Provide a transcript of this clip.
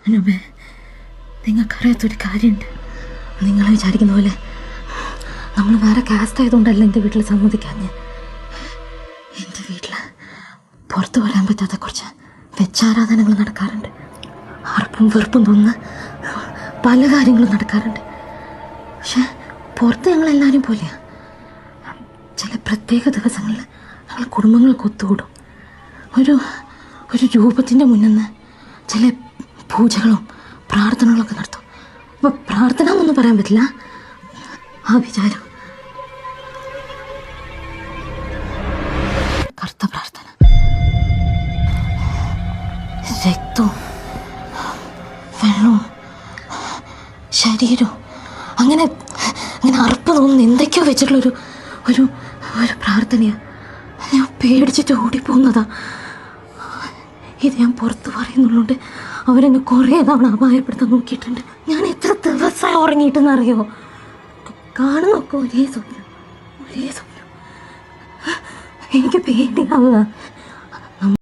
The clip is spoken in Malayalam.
അനുമേ, നിങ്ങൾക്കറിയാത്തൊരു കാര്യമുണ്ട്. നിങ്ങൾ വിചാരിക്കുന്ന പോലെ നമ്മൾ വേറെ കാസ്റ്റ് ആയതുകൊണ്ടല്ല എൻ്റെ വീട്ടിൽ സമ്മതിക്കാഞ്ഞ്. എൻ്റെ വീട്ടിൽ പുറത്തു വരാൻ പറ്റാത്ത കുറച്ച് വെച്ചാരാധനകൾ നടക്കാറുണ്ട്. അറപ്പും വെറുപ്പും തോന്നുന്ന പല കാര്യങ്ങളും നടക്കാറുണ്ട്. പക്ഷെ പുറത്ത് ഞങ്ങളെല്ലാവരും പോലെയാണ്. ചില പ്രത്യേക ദിവസങ്ങളിൽ ഞങ്ങൾ കുടുംബങ്ങൾക്ക് ഒത്തുകൂടും. ഒരു രൂപത്തിൻ്റെ മുന്നിൽ നിന്ന് ചില പൂജകളും പ്രാർത്ഥനകളൊക്കെ നടത്തും. അപ്പോൾ പ്രാർത്ഥന എന്നൊന്നും പറയാൻ പറ്റില്ല, ആ വിചാരം. കറുത്ത പ്രാർത്ഥന, രക്തവും വെള്ളവും ശരീരവും അങ്ങനെ അറപ്പ് തോന്നുന്ന എന്തൊക്കെയോ വെച്ചിട്ടുള്ളൊരു ഒരു പ്രാർത്ഥനയാണ്. ഞാൻ പേടിച്ചിട്ട് ഓടിപ്പോകുന്നതാ. ഇത് ഞാൻ പുറത്ത് പറയുന്നുള്ളതുകൊണ്ട് അവരെന്നെ കുറേ തവണ അപായപ്പെടുത്താൻ നോക്കിയിട്ടുണ്ട്. ഞാൻ എത്ര ദിവസമായി ഉറങ്ങിയിട്ടെന്നറിയോ? കാണുന്നൊക്കെ ഒരേ സ്വപ്നം. എനിക്ക് പേടിയാവുക.